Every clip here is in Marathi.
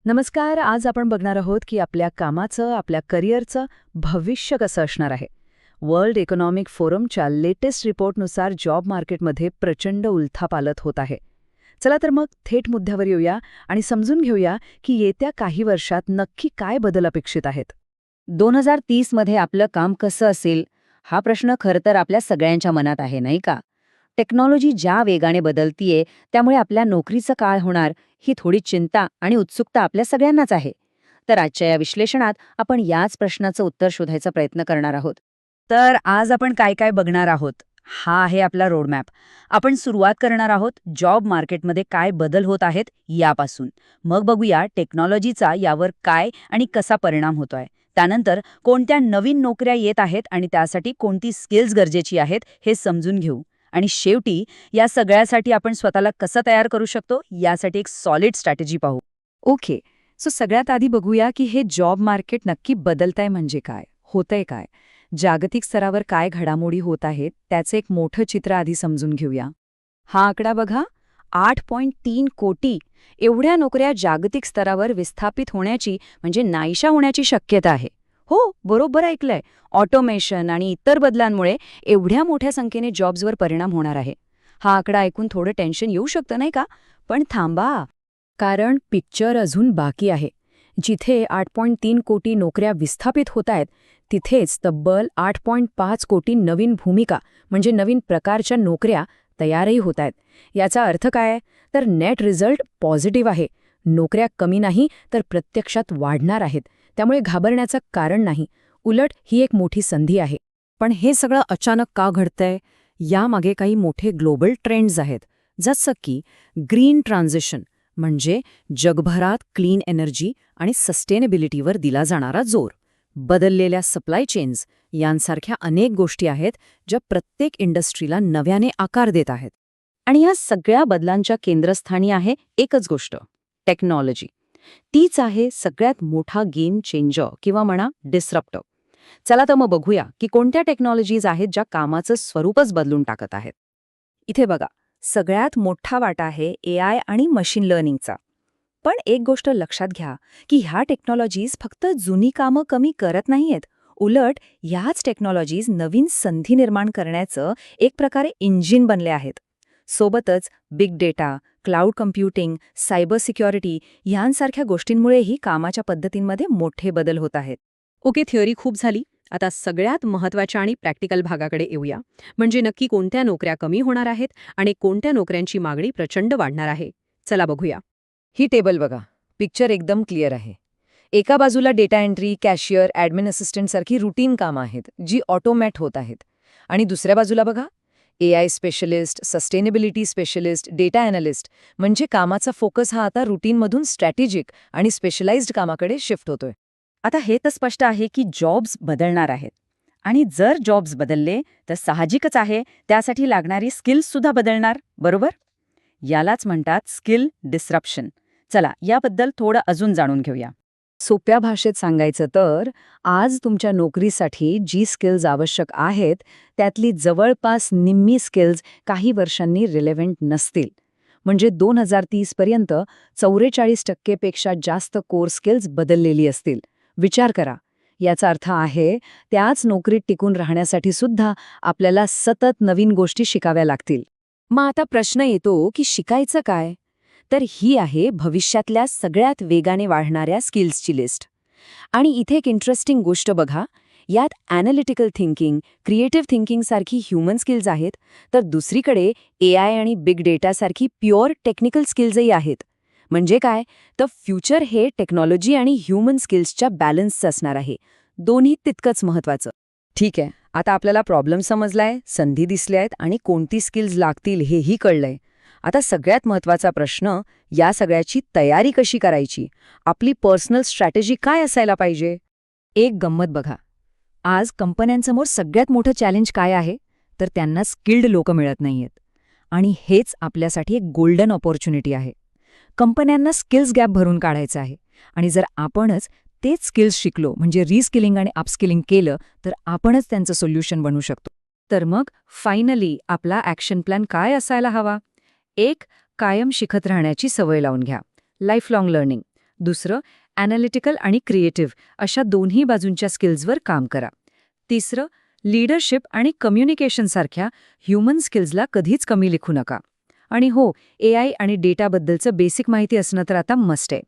नमस्कार. आज आपण बघणार आहोत की आपल्या कामाचं, आपल्या करिअरचं भविष्य कसं असणार आहे. वर्ल्ड इकॉनॉमिक फोरमच्या लेटेस्ट रिपोर्टनुसार जॉब मार्केटमध्ये प्रचंड उलथापालथ होत आहे. चला तर मग थेट मुद्द्यावर येऊया आणि समजून घेऊया की येत्या काही वर्षात नक्की काय बदल अपेक्षित आहेत. 2030 मध्ये आपलं काम कसं असेल हा प्रश्न खरं तर आपल्या सगळ्यांच्या मनात आहे नाही का. टेक्नॉलॉजी ज्या वेगाने बदलतीये त्यामुळे आपल्या नोकरीचं काय होणार ही थोडी चिंता आणि उत्सुकता आपल्या सगळ्यांनाच आहे. तर आजच्या या विश्लेषणात आपण याच प्रश्नाचं उत्तर शोधायचा प्रयत्न करणार आहोत. तर आज आपण काय काय बघणार आहोत, हा आहे आपला रोडमॅप. आपण सुरुवात करणार आहोत जॉब मार्केटमध्ये काय बदल होत आहेत यापासून. मग बघूया टेक्नॉलॉजीचा यावर काय आणि कसा परिणाम होतोय. त्यानंतर कोणत्या नवीन नोकऱ्या येत आहेत आणि त्यासाठी कोणती स्किल्स गरजेची आहेत हे समजून घेऊ. आणि शेवटी या सगळ्यासाठी आपण स्वतःला कसं तयार करू शकतो यासाठी एक सॉलिड स्ट्रॅटेजी पाहू. ओके, सो सगळ्यात आधी बघूया की हे जॉब मार्केट नक्की बदलतंय म्हणजे काय, होतंय काय, जागतिक स्तरावर काय घडामोडी होत आहेत त्याचं एक मोठं चित्र आधी समजून घेऊया. हा आकडा बघा, 8.3 कोटी एवढ्या नोकऱ्या जागतिक स्तरावर विस्थापित होण्याची म्हणजे नाहीशा होण्याची शक्यता आहे. हो, बरोबर ऐकलंय. ऑटोमेशन आणि इतर बदलांमुळे एवढ्या मोठ्या संख्येने जॉब्सवर परिणाम होणार आहे. हा आकडा ऐकून थोडं टेन्शन येऊ शकतं नाही का, पण थांबा, कारण पिक्चर अजून बाकी आहे. जिथे 8.3 कोटी नोकऱ्या विस्थापित होत आहेत तिथेच तब्बल 8.5 कोटी नवीन भूमिका म्हणजे नवीन प्रकारच्या नोकऱ्या तयारही होत आहेत. याचा अर्थ काय तर नेट रिझल्ट पॉझिटिव्ह आहे. नोकऱ्या कमी नाही तर प्रत्यक्षात वाढणार आहेत. त्यामुळे घाबरण्याचं कारण नाही, उलट ही एक मोठी संधी आहे. पण हे सगळं अचानक का घडतंय यामागे काही मोठे ग्लोबल ट्रेंड्स आहेत. जसं की ग्रीन ट्रान्झिशन म्हणजे जगभरात क्लीन एनर्जी आणि सस्टेनेबिलिटीवर दिला जाणारा जोर, बदललेल्या सप्लाय चेन्स यांसारख्या अनेक गोष्टी आहेत ज्या प्रत्येक इंडस्ट्रीला नव्याने आकार देत आहेत. आणि या सगळ्या बदलांच्या केंद्रस्थानी आहे एकच गोष्ट, टेक्नॉलॉजी. तीच आहे सगळ्यात मोठा गेम चेंजर किंवा म्हणा डिस्रप्टर. चला तर मग बघूया की कोणत्या टेक्नॉलॉजीज आहेत ज्या कामाचं स्वरूपच बदलून टाकत आहेत. इथे बघा, सगळ्यात मोठा वाटा आहे AI आणि मशीन लर्निंगचा. पण एक गोष्ट लक्षात घ्या की ह्या टेक्नॉलॉजीज फक्त जुनी कामं कमी करत नाहीयेत. उलट ह्याच टेक्नॉलॉजीज नवीन संधी निर्माण करण्याचं एक प्रकारे इंजिन बनले आहेत. सोबतच big data, cloud computing, cyber security यांसारख्या गोष्टींमुळेही कामाच्या पद्धतींमध्ये मोठे बदल होत आहेत. ओके, थिअरी खूप झाली. आता सगळ्यात महत्त्वाच्या आणि प्रॅक्टिकल भागाकडे येऊया. म्हणजे नक्की कोणत्या नोकऱ्या कमी होणार आहेत आणि कोणत्या नोकऱ्यांची मागणी प्रचंड वाढणार आहे. चला बघूया. ही टेबल बघा, पिक्चर एकदम क्लिअर आहे. एका बाजूला data entry, cashier, admin assistant सारखी रुटीन कामं आहेत जी ऑटोमॅट होत आहेत. आणि दुसऱ्या बाजूला बघा, AI specialist, sustainability specialist, data analyst म्हणजे कामाचा फोकस हा आता रुटीनमधून स्ट्रॅटेजिक आणि स्पेशलाइज्ड कामाकडे शिफ्ट होतोय. आता हे तर स्पष्ट आहे की जॉब्स बदलणार आहेत. आणि जर जॉब्स बदलले तर साहजिकच आहे त्यासाठी लागणारी स्किल्स सुद्धा बदलणार, बरोबर? यालाच म्हणतात स्किल डिस्रप्शन. चला याबद्दल थोडं अजून जाणून घेऊया. सोप्या भाषेत सांगायचं तर आज तुमच्या नोकरीसाठी जी स्किल्स आवश्यक आहेत त्यातली जवळपास निम्मी स्किल्स काही वर्षांनी रिलेव्हंट नसतील. म्हणजे 2030 पर्यंत 44% पेक्षा जास्त कोर स्किल्स बदललेली असतील. विचार करा, याचा अर्थ आहे त्याच नोकरीत टिकून राहण्यासाठी सुद्धा आपल्याला सतत नवीन गोष्टी शिकाव्या लागतील. मग आता प्रश्न येतो की शिकायचं काय? तर ही आहे भविष्यातल्या सगळ्यात वेगाने वाढणाऱ्या स्किल्सची लिस्ट. आणि इथे एक इंटरेस्टिंग गोष्ट बघा, यात ॲनालिटिकल थिंकिंग, क्रिएटिव्ह थिंकिंग सारखी ह्युमन स्किल्स आहेत, तर दुसरीकडे AI आणि बिग डेटासारखी प्युअर टेक्निकल स्किल्सही आहेत. म्हणजे काय तर फ्युचर हे टेक्नॉलॉजी आणि ह्युमन स्किल्सच्या बॅलन्सचं असणार आहे. दोन्ही तितकंच महत्त्वाचं. ठीक आहे, आता आपल्याला प्रॉब्लेम समजलाय, संधी दिसल्या आहेत आणि कोणती स्किल्स लागतील हेही कळलंय. आता सगळ्यात महत्त्वाचा प्रश्न, या सगळ्याची तयारी कशी करायची? आपली पर्सनल स्ट्रॅटेजी काय असायला पाहिजे? एक गंमत बघा, आज कंपन्यांसमोर सगळ्यात मोठं चॅलेंज काय आहे तर त्यांना स्किल्ड लोक मिळत नाहीयेत. आणि हेच आपल्यासाठी एक गोल्डन ऑपॉर्च्युनिटी आहे. कंपन्यांना स्किल्स गॅप भरून काढायचं आहे. आणि जर आपणच तेच स्किल्स शिकलो म्हणजे रिस्किलिंग आणि अपस्किलिंग केलं तर आपणच त्यांचं सोल्युशन बनवू शकतो. तर मग फायनली आपला ॲक्शन प्लॅन काय असायला हवा? एक, कायम शिकत राहण्याची सवय लावून घ्या. Life long learning. दुसरं, ॲनालिटिकल आणि क्रिएटिव्ह अशा दोन्ही बाजूंच्या स्किल्सवर काम करा. तिसरं, लीडरशिप आणि कम्युनिकेशनसारख्या ह्युमन स्किल्सला कधीच कमी लिखू नका. आणि हो, AI आणि डेटाबद्दलचं बेसिक माहिती असणं तर आता मस्ट आहे.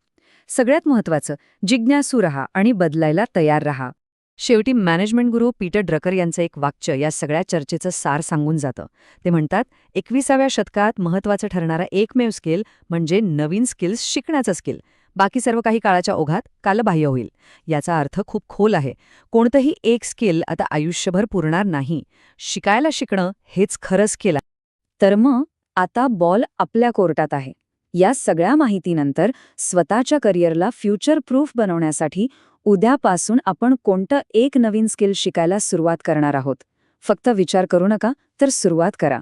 सगळ्यात महत्त्वाचं, जिज्ञासू रहा आणि बदलायला तयार रहा. शेवटी मॅनेजमेंट गुरु पीटर ड्रकर यांचं एक वाक्य या सगळ्या चर्चेचं सार सांगून जातं. ते म्हणतात, 21व्या शतकात महत्त्वाचं ठरणारा एकमेव स्किल म्हणजे नवीन स्किल्स शिकण्याचं स्किल. बाकी सर्व काही काळाच्या ओघात कालबाह्य होईल. याचा अर्थ खूप खोल आहे. कोणतंही एक स्किल आता आयुष्यभर पुरणार नाही. शिकायला शिकणं हेच खरं स्किल आहे. तर मग आता बॉल आपल्या कोर्टात आहे. या सगळ्या माहितीनंतर स्वतःच्या करिअरला फ्युचर प्रूफ बनवण्यासाठी उद्यापासून आपण कोणतं एक नवीन स्किल शिकायला सुरुवात करणार आहोत? फक्त विचार करू नका, तर सुरुवात करा.